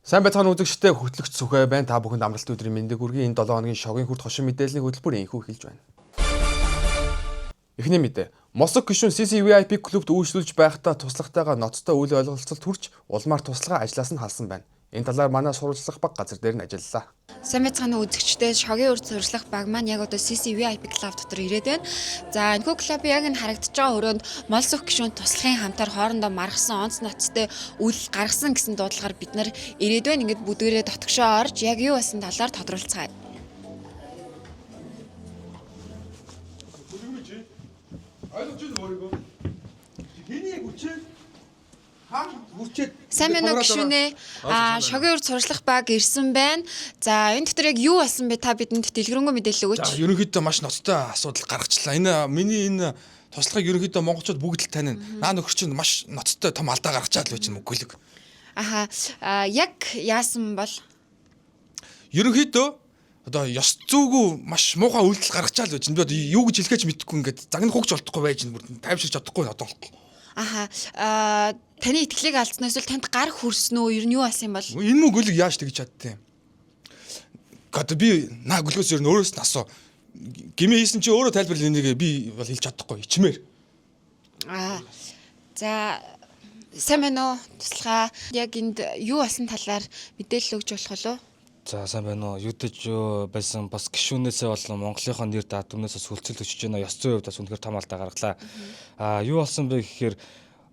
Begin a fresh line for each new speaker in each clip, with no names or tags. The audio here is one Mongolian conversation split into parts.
Сайн байцгаана үзэгчдээ хөтлөгч Сүхэй байна. Та бүхэнд амралтын өдрийн мэндийг хүргэе. Энэ 7 хоногийн шогийн хүрт хошин мэдээллийн хөтөлбөр инхүү эхэлж байна. Эхний мэдээ. Мосог гишүүн CCVIP клубт үйлчлүүлж байхдаа туслахтайгаа ноцтой үйл ойлголцолд хүрч улмаар туслахаа ажлаас нь халсан байна. Энэ талаар манай сурвалжлах баг газар дээр нь ажиллалаа.
Сайн байцгаана үзэгчдээ шогийн урд сурвалжлах баг маань яг одоо CCVIP клуб дотор ирээд байна. За энэхүү клубын яг энэ харагдаж байгаа өрөөнд Молсох гишүүн туслахын хамтаар хоорондоо маргасан онц ноцтой үйл гаргасан гэсэн дуудлагаар бид нар ирээд байна. Ингээд бүдгээрээ дотгошоо орж яг юу болсон талаар тодорхойлцгаая. Сайн байна уу гишүүнээ? Шогийн урд сурвалжлах баг ирсэн байна. За энэ дотор яг юу болсон бэ? Та бидэнд дэлгэрэнгүй мэдээлэл өгөөч.
За ерөнхийдөө маш ноцтой асуудал гаргачлаа. Энэ туслахыг ерөнхийдөө монголчууд бүгд л таниа. Наа нөхөр чинь маш ноцтой том алдаа гаргачаад л байж мөгөлөг.
Яг яасан бол?
Ерөнхийдөө одоо ёс зүйгүй маш муухай үйлдэл гаргачаал байж. Би одоо юу гэж хэлэхэж мэдэхгүй ингээд загнах хугч болтохгүй байж бүр тайвширч чадахгүй одоо.
Таны итгэлийг алдсан эсвэл танд гар хүрсэн үү? Ер нь юу болсон юм бол?
Энэ мөгөлөг яаж тэгж чаддیں۔ Гад би наа гөлгөөс ер нь өөрөөс нь асуу. Гимээ хийсэн чи өөрөө тайлбарлал энийг би бол хэлж чадахгүй ичмээр.
За сайн байна уу? Туслахаа. Яг энд юу болсон талаар мэдээлэл өгч болох болов уу?
За сайн байна уу? Юутэж байсан бас гишүүнээсээ болон Монголынхоо нэр даатмнаас сүлцэл өчөж байна. Ёс зүйн хувьд бас үнэхээр том алдаа гаргалаа. Юу болсон бэ гэхээр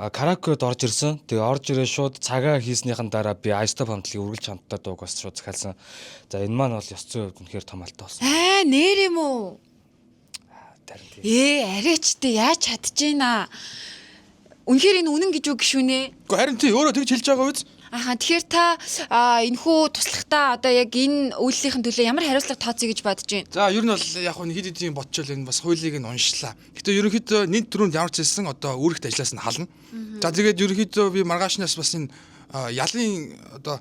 караокед орж ирсэн. Тэгээ орж ирээ шууд цагаа хийснийхэн дараа би айстоп хамтлагийг үргэлж хамтдаа дууг бас шууд захиалсан. За энэ маань бол ёс зүйн хувьд үнэхээр том алдаа болсон.
Нэр юм уу? Арайчтай яаж чадчихэйнаа. Үнэхээр энэ үнэн гэж үг гишүүнээ.
Гэхдээ харин тий өөрөө тэгж хэлж байгаа үз.
Тэгэхээр та энэхүү туслахтаа одоо яг энэ үйлсийн төлөө ямар хариуцлага тооцъё гэж бодож байна?
За ер нь бол яг хөө хэд хэдийн ботчол энэ бас хуулийг нь уншлаа. Гэтэ ерөнхийдөө нийт төрөнд ямар ч хэлсэн одоо үүрэгт ажлаас нь хална. За тэгээд ерөнхийдөө би маргаашнаас бас энэ ялын одоо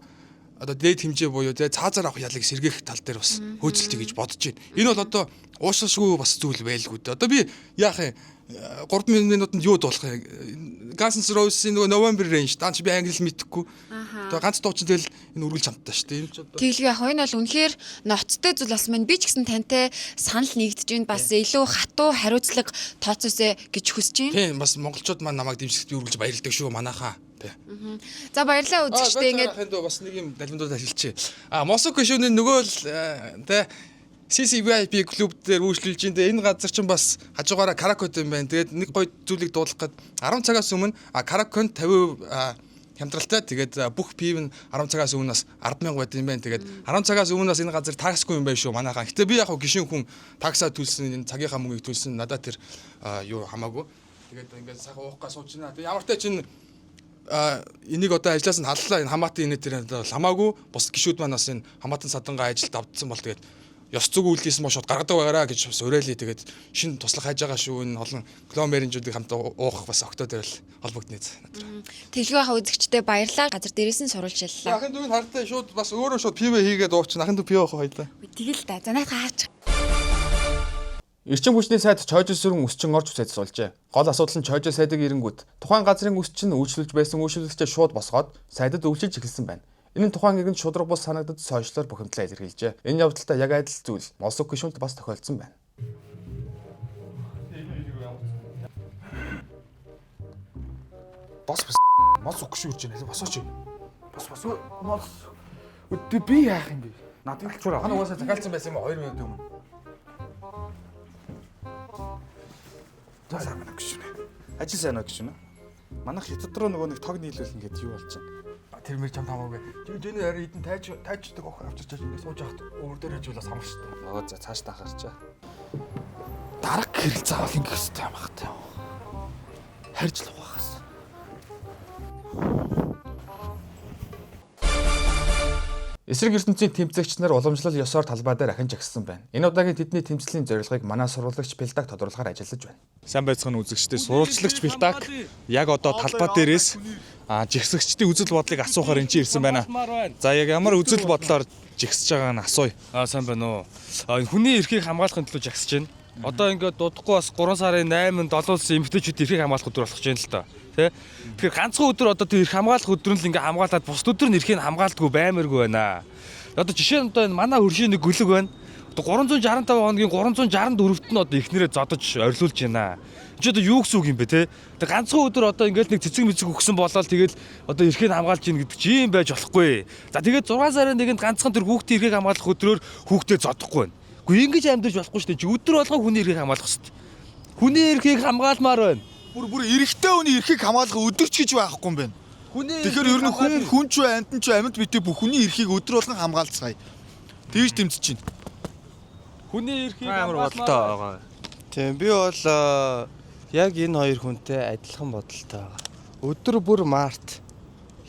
дээд хэмжээ буюу тэгээ цаазаар авах ялыг сэргээх тал дээр бас хөөцөлтөй гэж бодож байна. Энэ бол одоо уушшгүй бас зүйл байлгүй дээ. Одоо би яах юм 3 минутанд юу дуулах юм? Guns N' Roses-ийн нөгөө November Rain даанч би англи мэдхгүй. Тэгээ ганц дуучин тэгэл энэ үргэлж хамтдаа шүү дээ. Энэ ч одоо
Тэглгүй яг энэ бол үнэхээр ноцтой зүйл болсон байна. Би ч гэсэн тантай санал нэгдэж байна. Бас илүү хатуу хариуцлага тооцоосэй гэж хүсэж байна.
Тийм бас монголчууд маань намайг дэмжихэд үргэлж баярлдаг шүү манайхаа.
За баярлалаа үзэгчдээ ингээд
бас нэг юм далимдууд хэлчихье. Мосог гишүүний нөгөө л тэ CCVIP клуб дээр үйлчлүүлж ин энэ газар чинь бас хажуугаараа караокед юм байна. Тэгээд нэг гоё зүйлийг дуулгах гээд 10 цагаас өмнө караокед 50% хямдралтай. Тэгээд бүх пив нь 10 цагаас өмнө бас 10,000 байд юм байна. Тэгээд 10 цагаас өмнө бас энэ газар таксгүй юм байна шүү манайхаа. Гэтэ би яг гишүүн хүн таксаа төлсөн энэ цагийнхаа мөнгийг төлсөн надад тэр юу хамаагүй. Тэгээд ингээд сайхан уухгаа сууж байна. Тэгээд ямар ч чинь энийг одоо ажлаас нь халлаа энэ хамаатан инээ тэр хамаагүй бус гишүүд маань бас энэ хамаатан садангаа ажилд авдсан бол тэгээд ёс зүйн үйлдэлсэн мөн шууд гаргадаг байгаараа гэж бас уриалъя. Тэгээд шинэ туслах хайж байгаа шүү. Энэ олон кломеринжүүдийг хамтаа уух бас октоо дээр л холбогдно надад.
Тэглгүй хаа үзэгчдээ баярлалаа. Газар дээрээс нь сурвалжлалаа.
Ахын дүүн хартай шууд бас өөрөө шууд пив хийгээд уучин. Ахын дүү пив авах хоёлаа.
Тэгэл да. За наадах хаач.
Эрчим хүчний сайд Чойжил сүрэн үсчин орж үсэд суулжээ. Гол асуудал нь Чойжил сайдыг ирэнгүүт тухайн газрын үсчин үйлчлүүлж байсан үйлчлүүлэгчээ шууд босгоод сайдад өвлөж эхэлсэн байна. Энэ нь тухайн иргэнд шудраг бус санагдаж сошиалор бухимдлаа илэрхийлжээ. Энэ явдалтай яг адил зүйл Мосог гишүүнт бас тохиолдсон байна.
Бос Мосог гишүүн ирж байна. Босооч. Бос. Өдөө би яах юм бэ? Надад хэлчихвээ.
Хана угаасаа захиалсан байсан юм 2 минут өмнө.
За сайн байна гишүүн. Ажил сайн уу гишүүн? Манайх хятад руу нөгөө нэг тог нийлүүлнэ гэдэг юу болж байна?
Тэр мэр чам хамаагүй. Жиний харин эдэн тайчдаг охин авчирч ингэ сууж яхад өөр дээр хажуулаас хамар шүү дээ.
Нөгөө за цааш та харчаа.
Дараг гэрэл заавал ингэх хэрэгтэй юм багтай. Харж л ухахаас.
Эсрэг ертөнцийн тэмцэгч нар уламжлал ёсоор талбай дээр ахин жагссан байна. Энэ удаагийн тэдний тэмцлийн зорилгыг манай сурвалжлагч Бэлдаг тодруулахаар ажиллаж байна.
Сайн байцгаана үзэгчдээ сурвалжлагч Бэлдаг яг одоо талбай дээрээс жигсэгчдийн үзэл бодлыг асуухаар энэ чинь ирсэн байна. За яг ямар үзэл бодлоор жигсэж байгааг нь асууя. Сайн байна уу? Хүний эрхийг хамгаалахын төлөө жагсаж байна. Одоо ингээд дуудахгүй бас 3 сарын 8-нд олон улсын эмэгтэйчүүд эрхийг хамгаалах өдөр болох гэж байна л та.
Тэ. Тэгэхээр ганцхан өдөр одоо тэр эрх хамгаалах өдөр нь л ингээ хамгаалаад бусд өдөр нь эрхийг хамгаалдаггүй баймааргүй байна. Одоо жишээ нь одоо энэ манай хөршийн нэг гөлөг байна. Одоо 365 хоногийн 364-т нь одоо ихнэрээ зодож орилуулж байна. Чи одоо юу гэсэн үг юм бэ те? Тэгээ ганцхан өдөр одоо ингээл нэг цэцэг мэцэг өгсөн болоод тэгэл одоо эрхийг хамгаалж ийн гэдэг чи юм байж болохгүй. За тэгээд 6 сарын нэгэнд ганцхан тэр хүүхдийн эрхийг хамгаалах өдрөөр хүүхдээ зодохгүй байна. Гэхдээ ингэж амьдарч болохгүй шүү дээ. Чи өдөр болгон хүний эрхийг хамгаалах хэрэгтэй. Хүний эрхийг хамгаалмаар байна.
Бүр эрэгтэй хүний эрхийг хамгаалах өдөрч гэж байхгүй юм байна. Тэгэхээр ер нь хүн ч амьтан ч амьд битээ бүх хүний эрхийг өдөр болгон хамгаалцгаая. Тэгж тэмцэж байна.
Хүний эрхийг
амар бодолтой байгаа. Тийм би бол яг энэ хоёр хүнтэй адилхан бодолтой байгаа. Өдөр бүр март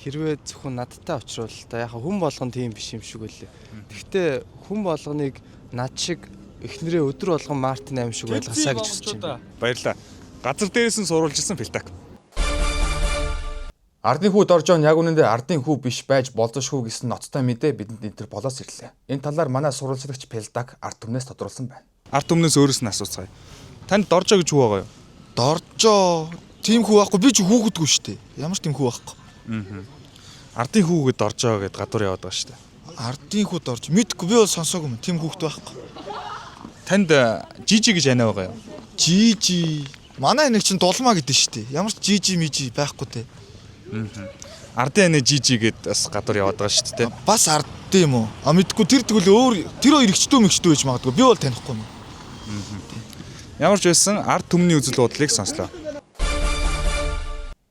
хэрвээ зөвхөн надтай очрол та яг хүн болгон тийм биш юм шиг үлээ. Гэхдээ хүн болгоныг над шиг эхнэрээ өдөр болгон мартын аим шиг байлгасаа гэж хүсэж байна.
Баярлалаа. Газар дээрээс нь сурвалжилсан Филтак.
Ардын хүү Доржон яг үнэндээ ардын хүү биш байж болзошгүй гэсэн ноцтой мэдээ бидэнд энэ төр болоос ирлээ. Энэ талаар манай сурвалжлагч Филтак ард түмнээс тодруулсан байна.
Ард түмнээс өөрөөс нь асууцгаая. Танд Доржо гэж хүү байгаа юу?
Доржоо тийм хүү байхгүй би ч хүүхэдгүй шүү дээ. Ямар ч тийм хүү байхгүй.
Ардын хүүгээд Доржо гэдээ гадуур яваад байгаа шүү дээ.
Ардын хүү Дорж мэдгүй би бол сонсоогүй юм. Тийм хүүхэд байхгүй.
Танд Жижи гэж ань байгаа юу?
Жижи манай нэг чинь дулмаа гэдэг шүү дээ. Ямар ч жижи мижи байхгүй те.
Ардын ань Жижи гэдээ бас гадуур яваад байгаа шүү дээ.
Бас ардын юм уу? Мэдгүй тэр тэгвэл өөр тэр хоёр ихчдөө мэгчдөө байж магадгүй. Би бол танихгүй юм.
Ямар ч байсан ард түмний үзэл бодлыг сонслоо.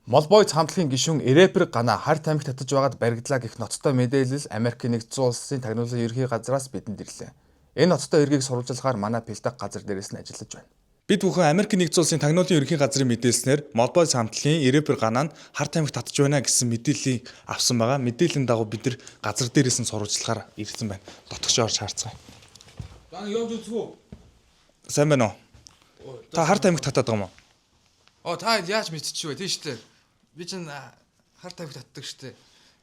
Молбойц хамтлагийн гишүүн рэпер Гана Харт аймагт татаж байгаад баригдлаа гэх ноцтой мэдээлэл Америкийн нэгдсэн улсын тагнуулын ерхий газраас бидэнд ирлээ. Энэ ноцтой эргийг сурвалжлагаар манай Филтак газар дээрээс нь ажиллаж байна.
Бид бүхэн Америкийн нэгдсэн улсын тагнуулын ерхий газрын мэдээлснээр Молбойц хамтлагийн рэпер Гана Харт аймагт татаж байна гэсэн мэдээллийг авсан байгаа. Мэдээллийн дагуу бид нар газар дээрээс нь сурвалжлагаар ирсэн байна. Дотгоч орж харцгаая.
Дан явж үзгүү.
Сайн байна уу? Та Харт аймагт татаад байгаа юм уу?
Та яаж мэдчихвэ тийм шүү дээ. Би чинь Харт аймагт татдаг шүү дээ.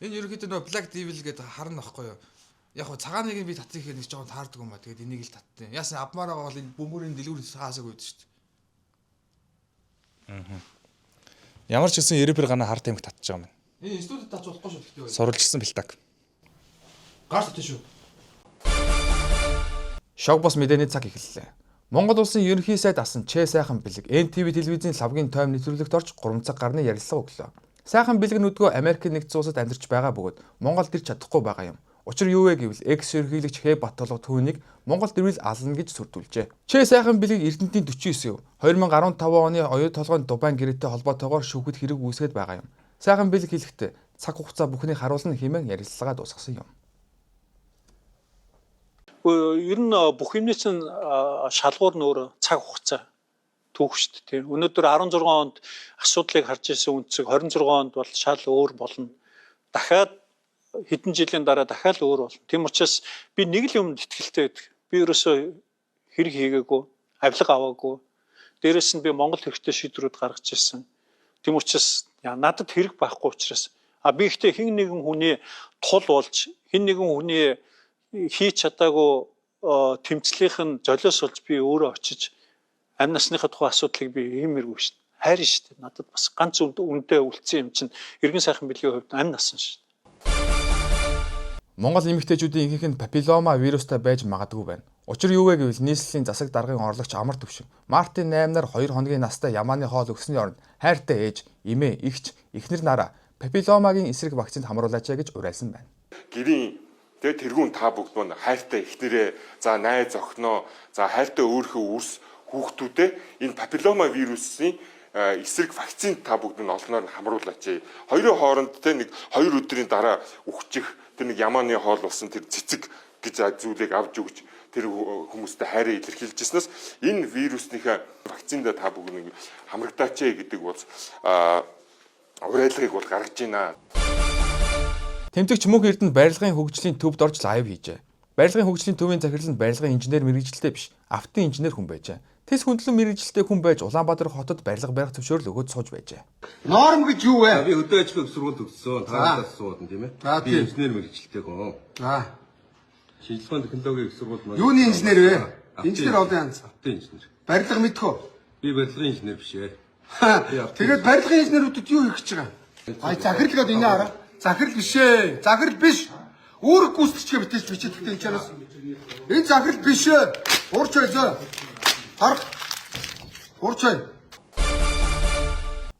Энэ ерөнхийдөө нөө Black Devil гэдэг харна байхгүй юу? Яг хоо цагааныг би татчих хэрэг нэг жоохон таардаг юм ба. Тэгээд энийг л таттیں۔ Яасан авмаар байгаа бол энэ бөмбөрийн дэлгүүрээс хаасаг үүд шүү дээ.
Ямар ч гэсэн рэпер Гана Харт аймагт татж байгаа юм.
Энэ студид тач болохгүй шүү гэхдээ.
Сурвалжилсан Филтак.
Гарт татчих шүү.
Шог бос мэдээний цаг эхэллээ. Монгол улсын ерөнхий сайд асан Ч сайхан бэлэг NTV телевизийн лавгийн тойм нэвтрүүлэгт орж 3 цаг гарны ярилцлага өглөө. Сайхан бэлэг нүдгөө Америкийн нэгдсэн улсад амьдарч байгаа бөгөөд Монголд ирж чадахгүй байгаа юм. Учир юу вэ гэвэл экс ерөнхийлөгч Х Баттолго түүнийг Монголд ирвэл ална гэж сүрдүүлжээ. Ч сайхан бэлэг Эрдэнэтийн 49 өв 2015 оны оюут толгойн Дубайн гэрээтэй холбоотойгоор шүүхэд хэрэг үүсгээд байгаа юм. Сайхан бэлэг хэлэхдээ цаг хугацаа бүхнийг харуулна хэмээн ярилцлагаа дуусгасан юм.
Ер нь бүх юмний чинь шалгуур нөр цаг хугацаа түүх шүү дээ. Өнөөдөр 16 онд асуудлыг харж ирсэн үнцэг 26 онд бол шал өөр болно. Дахиад хэдэн жилийн дараа дахиад өөр болно. Тийм учраас би нэг л юмд итгэлтэй байдаг. Би ерөөсөө хэрэг хийгээгүй, авилга аваагүй. Дээрээс нь би Монгол хэрэгтэй шийдвэрүүд гаргаж ирсэн. Тийм учраас надад хэрэг байхгүй учраас би ихтэй хэн нэгэн хүний тул болж хэн нэгэн хүний хийж чадаагүй тэмцлийнх нь золиос болж би өөрөө очиж амь насныхаа тухай асуудлыг би иймэргүй шүү дээ. Хайрын шүү дээ. Надад бас ганц үндэ үлдсэн юм чинь эргэн сайхан бэлгийн хувьд амь насан шүү дээ.
Монгол эмэгтэйчүүдийн ихэнх нь папиллома вирустай байж магадгүй байна. Учир юу вэ гэвэл нийслэлийн засаг даргын орлогч амар төвшин Мартин 8-наар 2 хоногийн настай ямааны хоол өгсөний оронд хайртай ээж, эмээ, эгч, эхнэр нараа папилломагийн эсрэг вакцинд хамруулаач гэж уриалсан байна.
Гэрийн тэгээ тэргүүн та бүгд мөн хайртай эхнэрээ, за найз охиноо, за хайртай өөрийнхөө үрс хүүхдүүдээ энэ папиллома вирусын эсрэг вакцинд та бүгд нь олноор нь хамруулаач. Хоёрын хооронд те нэг 2 өдрийн дараа үхчих тэр нэг ямааны хоол болсон тэр цэцэг гэж зүйлийг авч өгч тэр хүмүүстэй хайраа илэрхийлжсэнээс энэ вирусныхаа вакцинд та бүгд нэг хамрагдаач гэдэг бол уриалгыг бол гаргаж байна.
Тэмцэгч Мөнх Эрдэнэ барилгын хөгжлийн төвд орж лайв хийжээ. Барилгын хөгжлийн төвийн захирал нь барилгын инженер мэргэжилтэй биш, автын инженер хүн байжээ. Тэс хөндлөн мэргэжилтэй хүн байж Улаанбаатар хотод барилга барих зөвшөөрөл өгөөд сууж байжээ.
Норм гэж юу вэ?
Би өдөө ажлын сургууль төгссөн. Таадаас суудан тийм ээ. Би инженер мэргэжилтэй хүн. Шинжилгээний технологийн их сургууль маань.
Юуны инженер вэ? Инженер олон янз.
Автын инженер.
Барилга мэдхүү.
Би барилгын инженер биш ээ.
Тэгээд барилгын инженерүүдэд юу хийх гэж байгаа? Ай захирал гэдэг энэ хараа. Захирал биш ээ. Захирал биш. Үүрэг гүйцэтгэгчгээ битэж бичээдэгтэй энэ чанаас. Энэ захирал биш ээ. Урч ойлоо. Харах. Урч ой.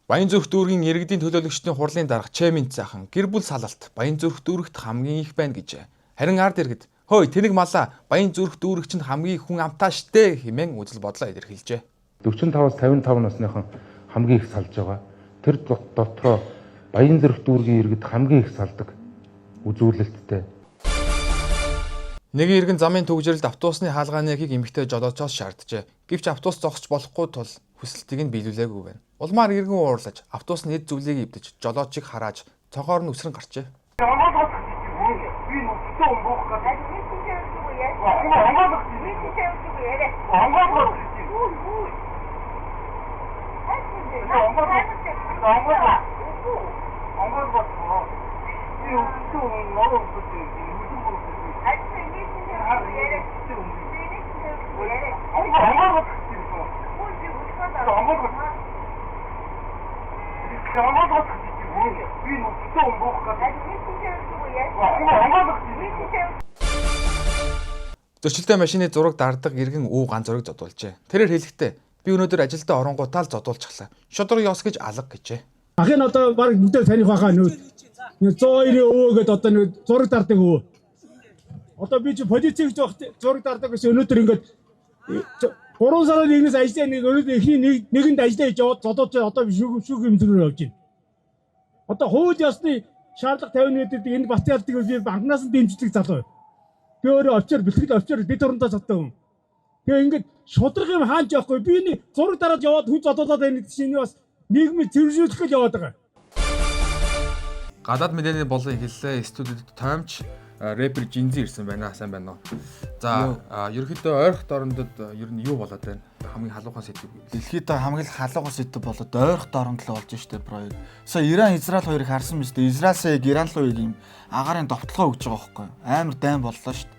Баянзүрх дүүргийн иргэдийн төлөөлөгчдийн хурлын дарга Чэминт заахан гэр бүл салалт Баянзүрх дүүрэгт хамгийн их байна гэж. Харин ард иргэд хөөе тэнэг малаа Баянзүрх дүүрэгчэнд хамгийн хүн амтаа штэ хэмээн үзэл бодлоо илэрхийлжээ.
45-аас 55 насныхан хамгийн их салж байгаа. Тэр дотроо Баянзүрх дүүргийн иргэд хамгийн их салдаг үзүүлэлттэй.
Нэг иргэн замын төгжрэлд автобусны хаалгааны ягийг эмэгтэй жолоочоос шаарджээ. Гэвч автобус зогсож болохгүй тул хүсэлтийг нь биелүүлээгүй байна. Улмаар иргэн уурлаж автобусны эд зүйлийг эвдэж жолоочийг харааж цонхоор нь үсрэн гарчээ. Зөрчилтэй машины зураг дарддаг иргэн ганц зураг зодуулжээ. Тэрээр хэлэхдээ би өнөөдөр ажилдаа оронгуудаа л зодуулчихлаа. Шодрог ёс гэж алга гэжээ.
Ахын одоо баг бүдэл таних байхаа нөө 102 гээд одоо нэг зураг дарддаг өө. Одоо би чи полицейг зураг дарддаг гэсэн өнөөдөр ингээд 3 сарын 1-ээс ажиллаа нэг өнөөдөр эхний нэгэнд ажиллаа хийж яваад зодуулж одоо би шүүх юм зүрээр явж байна. Одоо хууль ёсны шаардлага 50 нэдэд энэ бат ялдаг би банкнаас нь дэмждэг залуу. Би өөрөө овчоор бэлтгэл овчоор бид орондоо зоддог юм. Тэгээ ингээд шудраг юм хаанч явахгүй би энэ зураг дараад яваад хүн зодуулаад байна гэдэг чинь бас нийгмийг зэржүүлэх гэж яваад байгаа.
Гадаад мэдээний болон хэллээ студид тоомч рэпер Жинзи ирсэн байна. Сайн байна уу? За ерөнхийдөө ойрхот орондод ер нь юу болоод байна? Хамгийн халуухай сэдв.
Дэлхийд хамгийн халуухай сэдв болоод ойрхот оронд л болж штэ бро. Сая Иран Израиль хоёрыг харсан мэт Израильсаа Иран руу ийм агарын довтлогоо өгж байгаа байхгүй. Амар дайн боллоо штэ.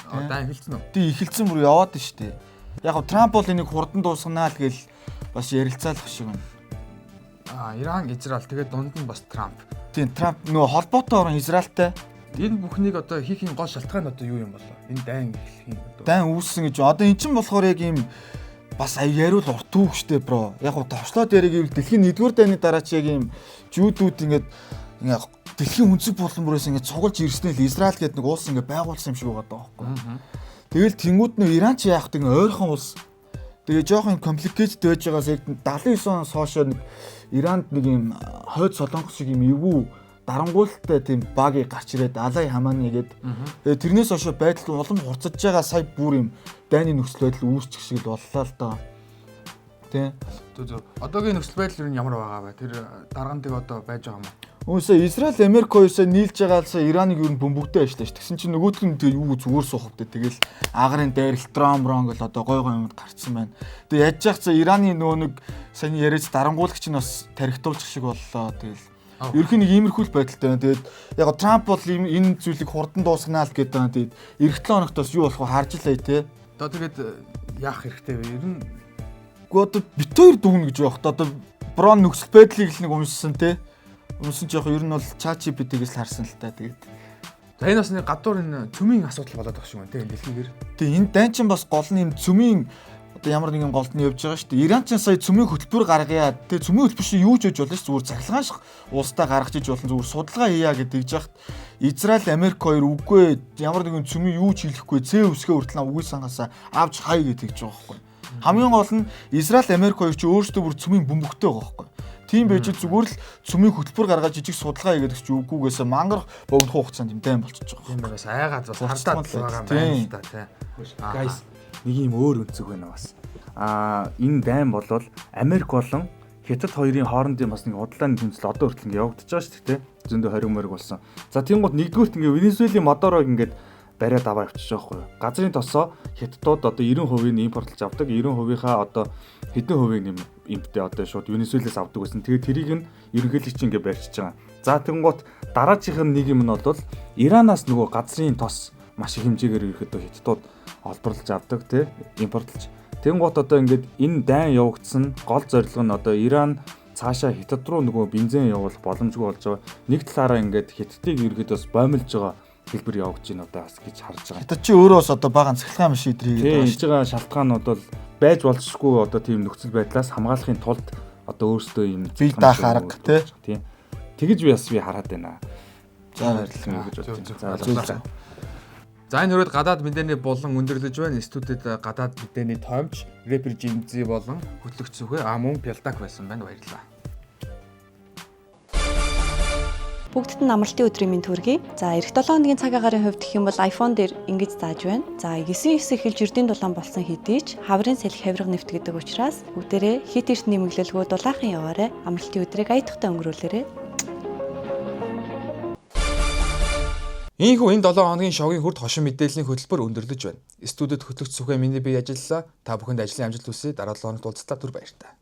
Дайн эхэлсэн үү?
Тий эхэлсэн бүр яваад штэ. Яг нь Трамп бол энийг хурдан дуусганаа л гээл бас ярилцаалах шиг байна.
Иран Израиль тэгээд дунд нь бас Трамп.
Тийм Трамп нөгөө холбоотой орон Израильтай.
Энэ бүхнийг одоо хийхийн гол шалтгаан одоо юу юм болоо? Энэ дайн эхлэхийн одоо.
Дайн үүссэн гэж. Одоо эн чинь болохоор яг ийм бас яриул урт түүхштэй бро. Яг нь товчлоод яриг ивэл дэлхийн 1-р дайны дараа чи яг ийм жүүдүүд ингээд дэлхийн өнцөг булан бүрээс ингээд цугалж ирснээр Израиль гэдэг нэг улс ингээд байгуулсан юм шиг байгаа байхгүй. Тэгэл тэнгууд нь Иран ч яах гэдэг ойрхон улс. Тэгээ жоохон компликейтэд байж байгаас яг 79 оноос хойш нэг Иранд нэг юм хойд солонгос шиг юм эвгүй дарангуйлалтай тийм багийг гарч ирээд Алай Хамааны гээд тэгээ тэрнээс хойш байдал улам хурцж байгаа сая бүр юм дайны нөхцөл байдал үүсчих шиг л боллоо л доо. Тэ.
Одоогийн нөхцөл байдал юу ямар байгаа вэ? Тэр даргантыг одоо байж байгаа юм уу?
Үгүй Израиль Америк хоёрсоо нийлж байгаалсаа Ираныг юу бөмбөгтэй ажлаа ш. Тэгсэн чинь нөгөөх нь тэгээ юу зүгээр суухвдээ. Тэгэл агарын дайрал тромброн гэл одоо гой юмд гарцсан байна. Тэгээ яаж яах цаа Ираны нөгөө нэг сайн яриач дарангуулагч нь бас тархитуулчих шиг боллоо. Тэгэл ерөнхий нэг иймэрхүүл байдалтай байна. Тэгээд яг Трамп бол энэ зүйлийг хурдан дуусгана л гэдэг байна. Тэгээд эх 7 хоногт бас юу болох вэ харж илээ те.
Одоо тэгээд яах хэрэгтэй вэ? Ер нь
одоо бит хоёр дүгнэ гэж байх. Одоо брон нөхцөл байдлыг л нэг уншсан те. Унсан ч яг ер нь бол ChatGPT-гээс л харсан л та тэгээд.
За энэ бас нэг гадуур энэ цөмийн асуудал болоод байгаа шүү дээ энэ дэлхийгээр.
Тэгээ энэ дайн чинь бас гол нь юм цөмийн одоо ямар нэгэн голд нь явж байгаа шүү дээ. Иран ч сая цөмийн хөтөлбөр гаргая. Тэгээ цөмийн хөтөлбөр чинь юу ч хийж болно шүү. Зүгээр цахилгаан шиг улстай гаргаж иж болно. Зүгээр судалгаа хийя гэдэг жахт Израиль Америк хоёр үгүй ямар нэгэн цөмийн юу ч хийхгүй цээ үсгээ хүртэл үгүй сангасаа авч хай гэдэг гэж байгаа байхгүй. Хамгийн гол нь Израиль Америк хоёр ч өөрсдөө бүр цөмийн бөмбөгтэй байгаа байхгүй. Тийм байж зүгээр л цөмийн хөтөлбөр гаргаж жижиг судалгаа хийгээд ч үгүйгээс мангар богдох хугацаанд юм дайм болчихж байгаа.
Тийм байгаас айгаад бас хардаад байгаа юм байна л да тий.
Guys нэг юм өөр өнцөг байна бас. Энэ дайм болвол Америк болон Хятад хоёрын хоорондын бас нэг удлааны тэмцэл одоо хүртэл ингэ явагдаж байгаа шүү дээ тий. Зөндөө 20 мориг болсон. За тийм гол нэгдүгürt ингэ Венесуэлийн модорог ингэ бариад аваа явчихж байгаа байхгүй юу. Газрын тосоо Хятадууд одоо 90% нь импортлж авдаг. 90%-ийнхаа одоо хэдэн хувийг имптэй одоо шууд Венесуэлээс авдаг гэсэн. Тэгээд тэрийг нь ерөнхийлөгч ингэ барьчихж байгаа. За тэнгуут дараачих нь нэг юм нь бол Иранаас нөгөө газрын тос маш их хэмжээгээр ерөөхдөө Хятадууд олборлож авдаг тий импортлж. Тэнгуут одоо ингээд энэ дайн явагдсан гол зорилго нь одоо Иран цаашаа Хятад руу нөгөө бензин явуулах боломжгүй болж байгаа. Нэг талаараа ингээд Хятадыг ерөөд бас боомлж байгаа хэлбэр явагдаж байна одоо бас гэж харж байгаа.
Хятад чи өөрөө бас одоо бага цахилгаан биш шийдрийг
Тэгээд хийж байгаа шалтгаанууд бол байж болзошгүй одоо тийм нөхцөл байдлаас хамгаалахын тулд одоо өөрсдөө юм
бие даах арга
тийм. Тэгэж би хараад байна. За баярлалаа гэж бодчих.
За энэ хүрээд гадаад мэдээний болон өндөрлөж байна. Студид гадаад мэдээний тоомч рэпер Жимзи болон хөтлөгч Сүхэ мөн Пялдак байсан байна. Баярлалаа.
Бүгдд нь амралтын өдрийн мэнд хүргэе. За эх 7 хоногийн цаг агарын хувьд гэх юм бол iPhone дээр ингэж зааж байна. За 9-9 эхэлж ердийн дулаан болсон хэдий ч хаврын салхи хавирга нэвт гэдэг учраас бүгдээрээ хит эрт нэмэглэлгүй дулаахан яваарай. Амралтын өдрийг аятахтай өнгөрүүлээрэй.
Ийхүү энэ 7 хоногийн шоугийн хүрд хошин мэдээллийн хөтөлбөр өндөрлөж байна. Студид хөтлөгч Сүхэ миний бие ажиллалаа. Та бүхэнд ажлын амжилт хүсье. Дараа 7 хоногт уулзлаа. Түр баярлалаа.